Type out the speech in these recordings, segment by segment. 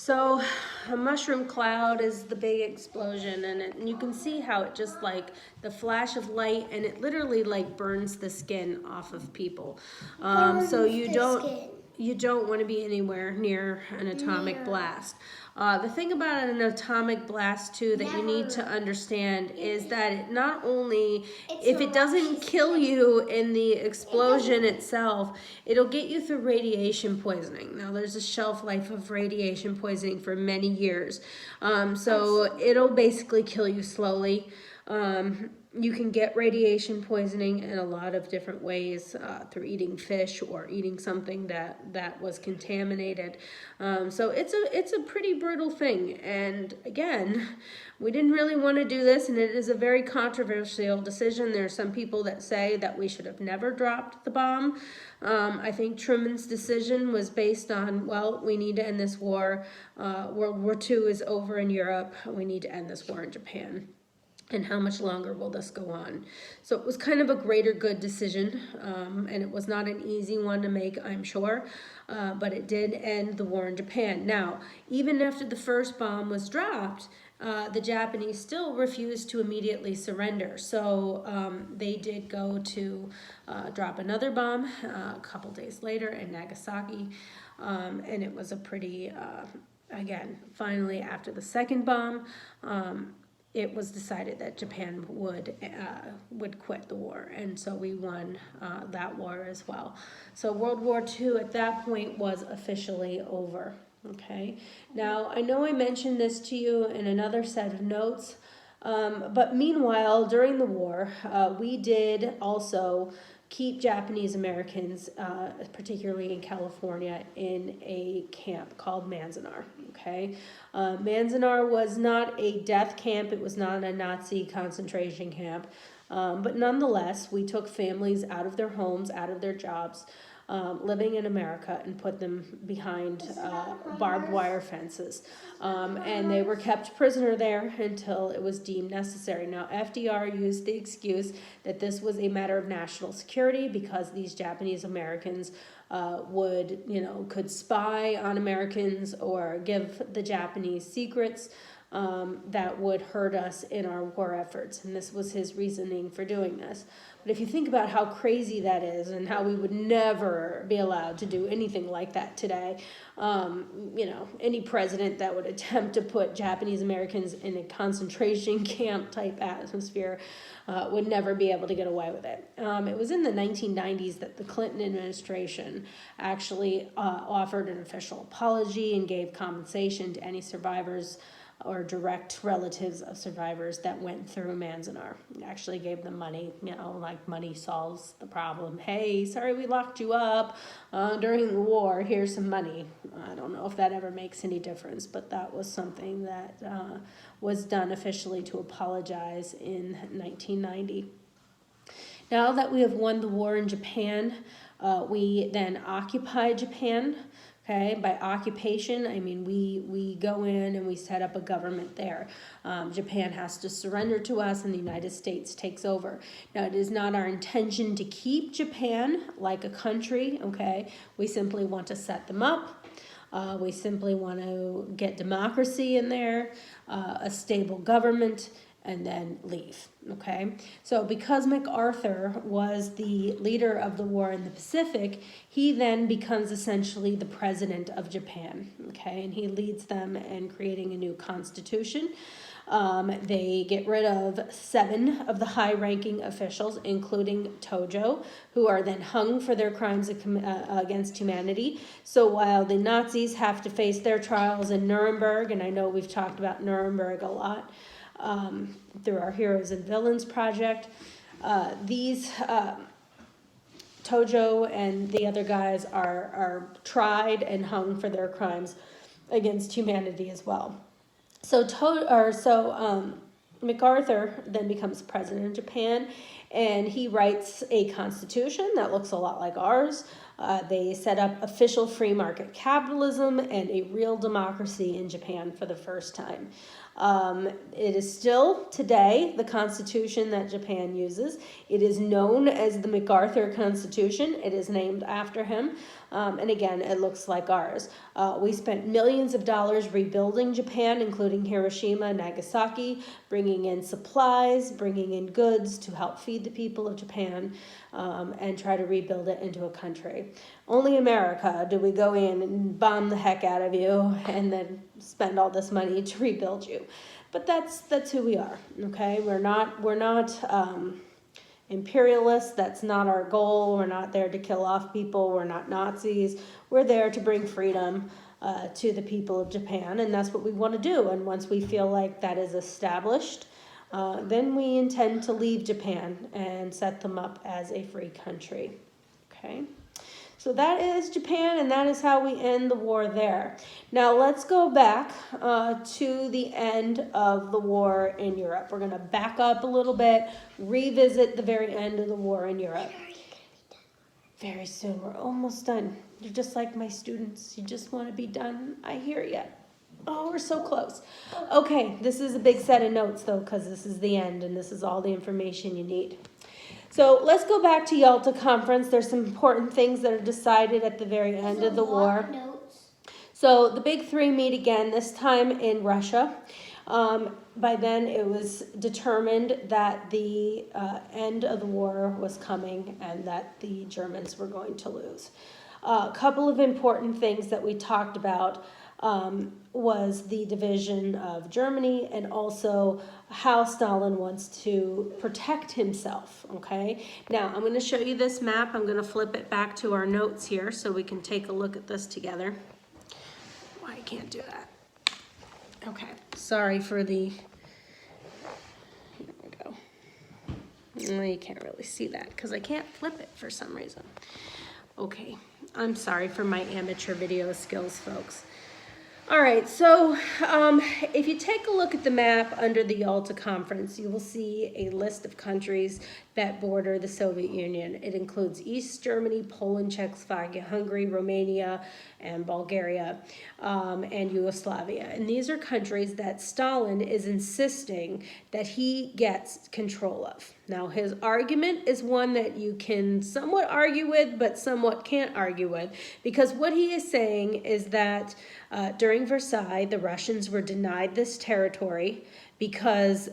So a mushroom cloud is the big explosion, and you can see how it just like the flash of light, and it literally like burns the skin off of people. So you don't want to be anywhere near an atomic blast. The thing about an atomic blast too that you need to understand is that it not only, if it doesn't kill you in the explosion itself, it'll get you through radiation poisoning. Now there's a shelf life of radiation poisoning for many years. So it'll basically kill you slowly. You can get radiation poisoning in a lot of different ways, through eating fish or eating something that was contaminated. So it's a pretty brutal thing. And again, we didn't really want to do this, and it is a very controversial decision. There are some people that say that we should have never dropped the bomb. I think Truman's decision was based on, well, we need to end this war. World War II is over in Europe. We need to end this war in Japan. And how much longer will this go on? So it was kind of a greater good decision, and it was not an easy one to make, I'm sure, but it did end the war in Japan. Now, even after the first bomb was dropped, the Japanese still refused to immediately surrender. So they did go to drop another bomb a couple days later in Nagasaki, and it was a pretty, again, finally after the second bomb, it was decided that Japan would quit the war, and so we won that war as well. So World War II at that point was officially over. Okay. Now I know I mentioned this to you in another set of notes, but meanwhile during the war, we did also keep Japanese Americans, particularly in California, in a camp called Manzanar. Okay, Manzanar was not a death camp. It was not a Nazi concentration camp, but nonetheless, we took families out of their homes, out of their jobs, living in America, and put them behind barbed wire fences. And they were kept prisoner there until it was deemed necessary. Now, FDR used the excuse that this was a matter of national security because these Japanese Americans could spy on Americans or give the Japanese secrets that would hurt us in our war efforts. And this was his reasoning for doing this. But if you think about how crazy that is and how we would never be allowed to do anything like that today, any president that would attempt to put Japanese Americans in a concentration camp type atmosphere would never be able to get away with it. It was in the 1990s that the Clinton administration actually offered an official apology and gave compensation to any survivors or direct relatives of survivors that went through Manzanar. Actually gave them money, like money solves the problem. Hey, sorry we locked you up during the war, here's some money. I don't know if that ever makes any difference, but that was something that was done officially to apologize in 1990. Now that we have won the war in Japan, we then occupy Japan. Okay, by occupation, I mean we go in and we set up a government there. Japan has to surrender to us and the United States takes over. Now, it is not our intention to keep Japan like a country, okay? We simply want to set them up. We simply want to get democracy in there, a stable government, and then leave, okay? So because MacArthur was the leader of the war in the Pacific, he then becomes essentially the president of Japan, okay? And he leads them in creating a new constitution. They get rid of 7 of the high-ranking officials, including Tojo, who are then hung for their crimes against humanity. So while the Nazis have to face their trials in Nuremberg, and I know we've talked about Nuremberg a lot, through our Heroes and Villains project. These Tojo and the other guys are tried and hung for their crimes against humanity as well. So MacArthur then becomes president of Japan, and he writes a constitution that looks a lot like ours. They set up official free market capitalism and a real democracy in Japan for the first time. It is still today the constitution that Japan uses. It is known as the MacArthur Constitution. It is named after him. And again, it looks like ours. We spent millions of dollars rebuilding Japan, including Hiroshima and Nagasaki, bringing in supplies, bringing in goods to help feed the people of Japan, and try to rebuild it into a country. Only America do we go in and bomb the heck out of you and then spend all this money to rebuild you. But that's who we are, okay? We're not imperialists. That's not our goal. We're not there to kill off people. We're not Nazis. We're there to bring freedom to the people of Japan, and that's what we want to do. And once we feel like that is established, then we intend to leave Japan and set them up as a free country. Okay, so that is Japan, and that is how we end the war there. Now let's go back to the end of the war in Europe. We're going to back up a little bit, revisit the very end of the war in Europe. Very soon. We're almost done. You're just like my students. You just want to be done. I hear you. Oh, we're so close. Okay, this is a big set of notes, though, because this is the end, and this is all the information you need. So let's go back to Yalta Conference. There's some important things that are decided at the very end of the war. So the big three meet again, this time in Russia. By then, it was determined that the end of the war was coming and that the Germans were going to lose. A couple of important things that we talked about was the division of Germany and also how Stalin wants to protect himself, okay? Now, I'm going to show you this map. I'm going to flip it back to our notes here so we can take a look at this together. Why I can't do that. Okay, sorry for the, here we go. Well, you can't really see that because I can't flip it for some reason. Okay, I'm sorry for my amateur video skills, folks. All right, so if you take a look at the map under the Yalta Conference, you will see a list of countries that border the Soviet Union. It includes East Germany, Poland, Czechoslovakia, Hungary, Romania, and Bulgaria, and Yugoslavia. And these are countries that Stalin is insisting that he gets control of. Now, his argument is one that you can somewhat argue with, but somewhat can't argue with, because what he is saying is that during Versailles, the Russians were denied this territory because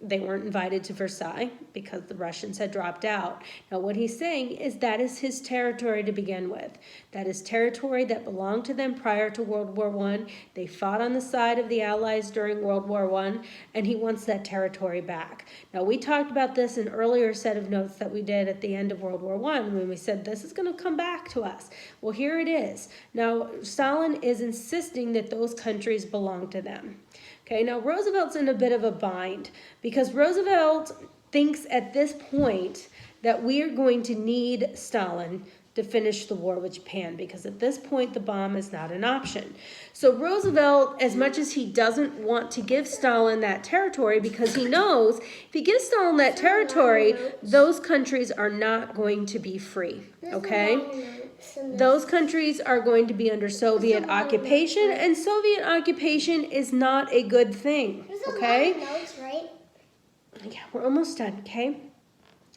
they weren't invited to Versailles because the Russians had dropped out. Now, what he's saying is that is his territory to begin with. That is territory that belonged to them prior to World War I. They fought on the side of the Allies during World War I, and he wants that territory back. Now, we talked about this in an earlier set of notes that we did at the end of World War I when we said this is going to come back to us. Well, here it is. Now, Stalin is insisting that those countries belong to them. Okay, now Roosevelt's in a bit of a bind because Roosevelt thinks at this point that we are going to need Stalin to finish the war with Japan because at this point the bomb is not an option. So Roosevelt, as much as he doesn't want to give Stalin that territory because he knows if he gives Stalin that territory, those countries are not going to be free, okay? Those countries are going to be under Soviet occupation, and Soviet occupation is not a good thing, okay? Notes, right? Yeah, we're almost done, okay?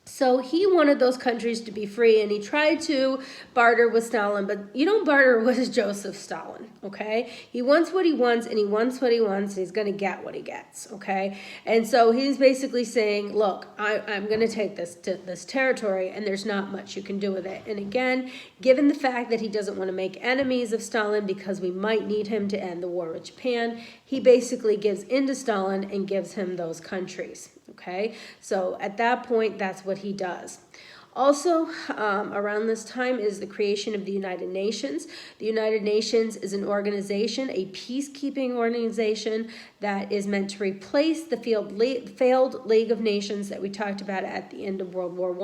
So he wanted those countries to be free, and he tried to barter with Stalin, but you don't barter with Joseph Stalin, okay? He wants what he wants, and he wants what he wants, and he's going to get what he gets, okay? And so he's basically saying, look, I'm going to take this territory, and there's not much you can do with it. And again, given the fact that he doesn't want to make enemies of Stalin because we might need him to end the war with Japan, he basically gives in to Stalin and gives him those countries. Okay, so at that point, that's what he does. Also, around this time is the creation of the United Nations. The United Nations is an organization, a peacekeeping organization that is meant to replace the failed League of Nations that we talked about at the end of World War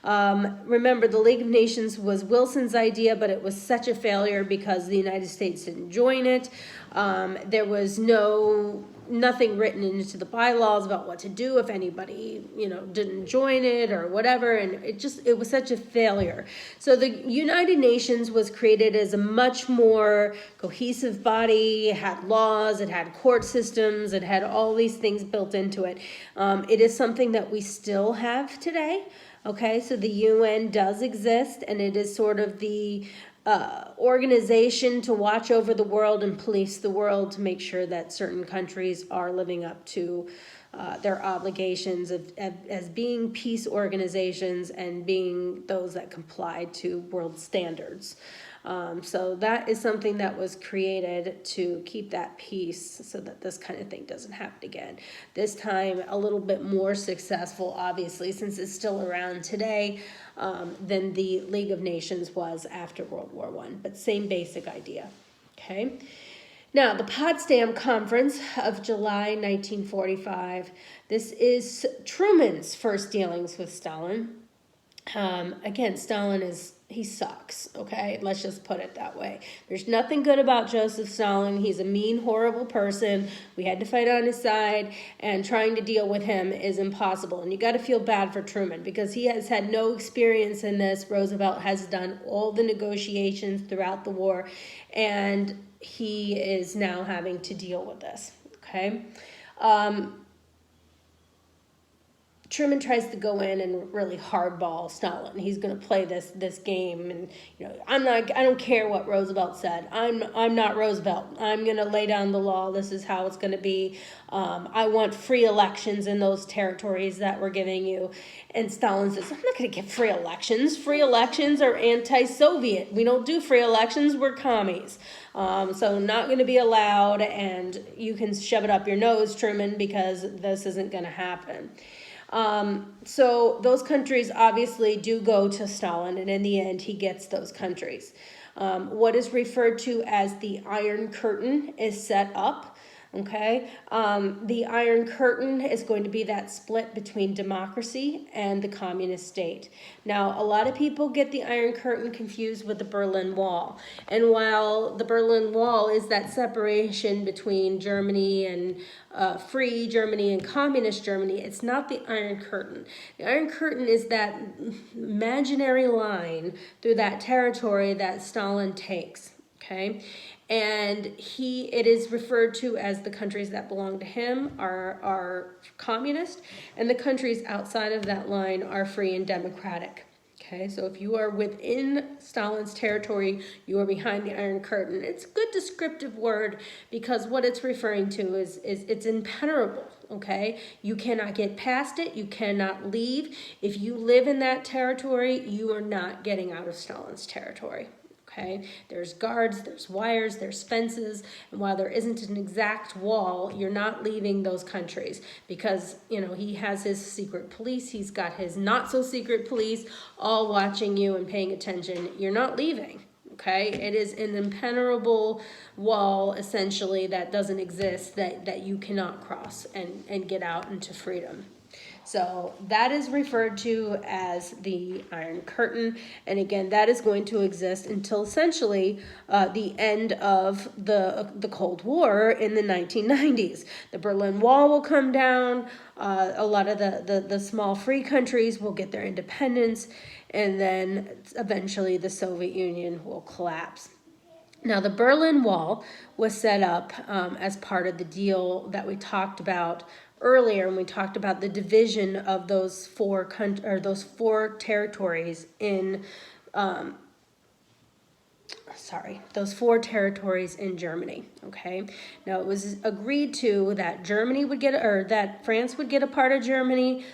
I. Remember, the League of Nations was Wilson's idea, but it was such a failure because the United States didn't join it. There was no nothing written into the bylaws about what to do if anybody, didn't join it or whatever. And it was such a failure. So the United Nations was created as a much more cohesive body. It had laws, it had court systems, it had all these things built into it. It is something that we still have today. Okay, so the UN does exist, and it is sort of the organization to watch over the world and police the world to make sure that certain countries are living up to their obligations as being peace organizations and being those that comply to world standards. So that is something that was created to keep that peace so that this kind of thing doesn't happen again. This time a little bit more successful, obviously, since it's still around today, than the League of Nations was after World War I, but same basic idea. Okay. Now, the Potsdam Conference of July 1945, this is Truman's first dealings with Stalin. Again, Stalin he sucks, okay? Let's just put it that way. There's nothing good about Joseph Stalin. He's a mean, horrible person. We had to fight on his side, and trying to deal with him is impossible. And you got to feel bad for Truman because he has had no experience in this. Roosevelt has done all the negotiations throughout the war, and he is now having to deal with this, okay? Truman tries to go in and really hardball Stalin. He's going to play this game, and I don't care what Roosevelt said. I'm not Roosevelt. I'm going to lay down the law. This is how it's going to be. I want free elections in those territories that we're giving you. And Stalin says, I'm not going to give free elections. Free elections are anti-Soviet. We don't do free elections. We're commies. So not going to be allowed, and you can shove it up your nose, Truman, because this isn't going to happen. So those countries obviously do go to Stalin, and in the end, he gets those countries. What is referred to as the Iron Curtain is set up. Okay, the Iron Curtain is going to be that split between democracy and the communist state. Now, a lot of people get the Iron Curtain confused with the Berlin Wall. And while the Berlin Wall is that separation between Germany and free Germany and communist Germany, it's not the Iron Curtain. The Iron Curtain is that imaginary line through that territory that Stalin takes. Okay, and it is referred to as the countries that belong to him are communist, and the countries outside of that line are free and democratic. Okay, so if you are within Stalin's territory, you are behind the Iron Curtain. It's a good descriptive word because what it's referring to is it's impenetrable. Okay, you cannot get past it. You cannot leave. If you live in that territory, you are not getting out of Stalin's territory. Okay, there's guards, there's wires, there's fences, and while there isn't an exact wall, you're not leaving those countries because, he has his secret police, he's got his not-so-secret police all watching you and paying attention. You're not leaving, okay? It is an impenetrable wall, essentially, that doesn't exist, that you cannot cross and get out into freedom. So that is referred to as the Iron Curtain. And again, that is going to exist until essentially the end of the Cold War in the 1990s. The Berlin Wall will come down. A lot of the small free countries will get their independence. And then eventually the Soviet Union will collapse. Now, the Berlin Wall was set up as part of the deal that we talked about earlier when we talked about the division of those four territories in those four territories in Germany. Okay, now it was agreed to that that France would get a part of Germany,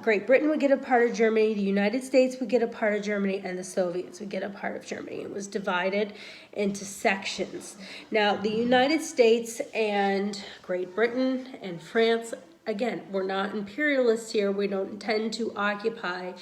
Great Britain would get a part of Germany, the United States would get a part of Germany, and the Soviets would get a part of Germany. It was divided into sections. Now, the United States and Great Britain and France, again, we're not imperialists here. We don't intend to occupy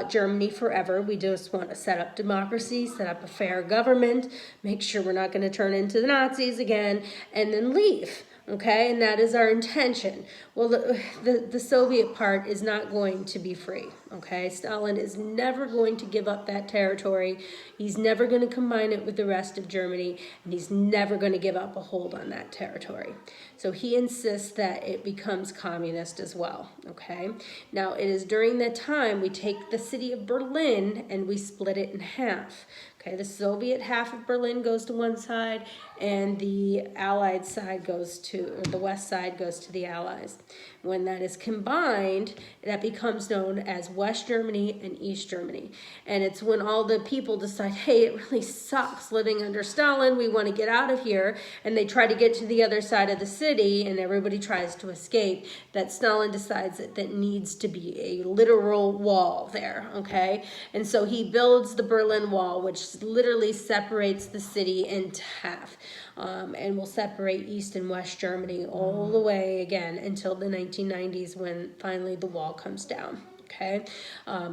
Germany forever. We just want to set up democracy, set up a fair government, make sure we're not going to turn into the Nazis again, and then leave. Okay, and that is our intention. Well, the Soviet part is not going to be free. Okay, Stalin is never going to give up that territory. He's never going to combine it with the rest of Germany, and he's never going to give up a hold on that territory. So he insists that it becomes communist as well. Okay, now it is during that time we take the city of Berlin and we split it in half. Okay, the Soviet half of Berlin goes to one side, and the Allied side goes to, or the west side goes to the Allies. When that is combined, that becomes known as West Germany and East Germany. And it's when all the people decide, hey, it really sucks living under Stalin, we want to get out of here, and they try to get to the other side of the city, and everybody tries to escape, that Stalin decides that there needs to be a literal wall there, okay? And so he builds the Berlin Wall, which literally separates the city into half, and will separate East and West Germany all the way again until the 1990s when finally the wall comes down. Okay,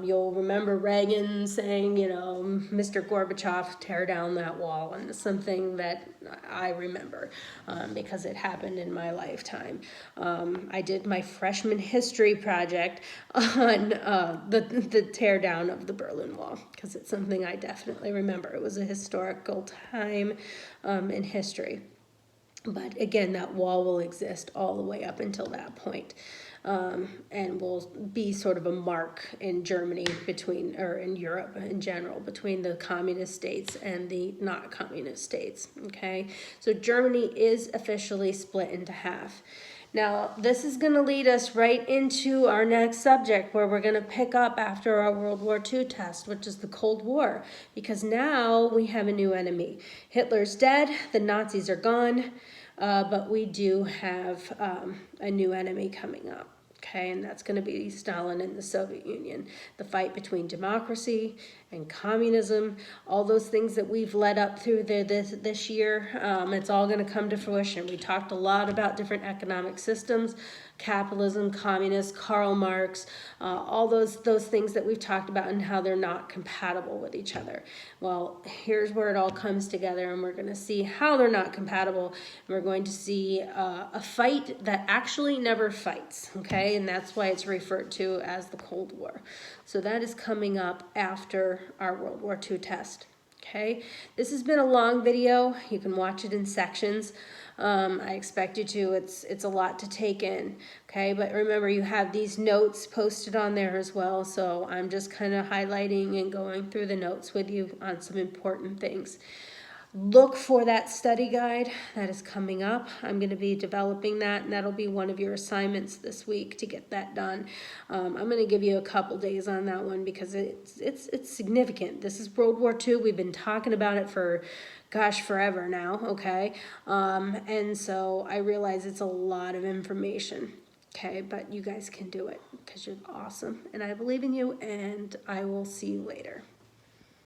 you'll remember Reagan saying, you know, Mr. Gorbachev, tear down that wall, and it's something that I remember because it happened in my lifetime. I did my freshman history project on the tear down of the Berlin Wall because it's something I definitely remember. It was a historical time in history. But again, that wall will exist all the way up until that point. And will be sort of a mark in Germany between, or in Europe in general, between the communist states and the not communist states, okay? So Germany is officially split into half. Now, this is going to lead us right into our next subject where we're going to pick up after our World War II test, which is the Cold War, because now we have a new enemy. Hitler's dead, the Nazis are gone, but we do have a new enemy coming up. Okay, and that's going to be Stalin and the Soviet Union. The fight between democracy and communism, all those things that we've led up through this year, it's all going to come to fruition. We talked a lot about different economic systems, capitalism, communist, Karl Marx, all those things that we've talked about and how they're not compatible with each other. Well, here's where it all comes together, and we're going to see how they're not compatible. We're going to see a fight that actually never fights, okay? And that's why it's referred to as the Cold War. So that is coming up after our World War II test. Okay, this has been a long video. You can watch it in sections. I expect you to. It's a lot to take in. Okay, but remember you have these notes posted on there as well. So I'm just kind of highlighting and going through the notes with you on some important things. Look for that study guide that is coming up. I'm going to be developing that, and that'll be one of your assignments this week to get that done. I'm going to give you a couple days on that one because it's significant. This is World War II. We've been talking about it for, gosh, forever now, okay? And so I realize it's a lot of information, okay? But you guys can do it because you're awesome, and I believe in you, and I will see you later.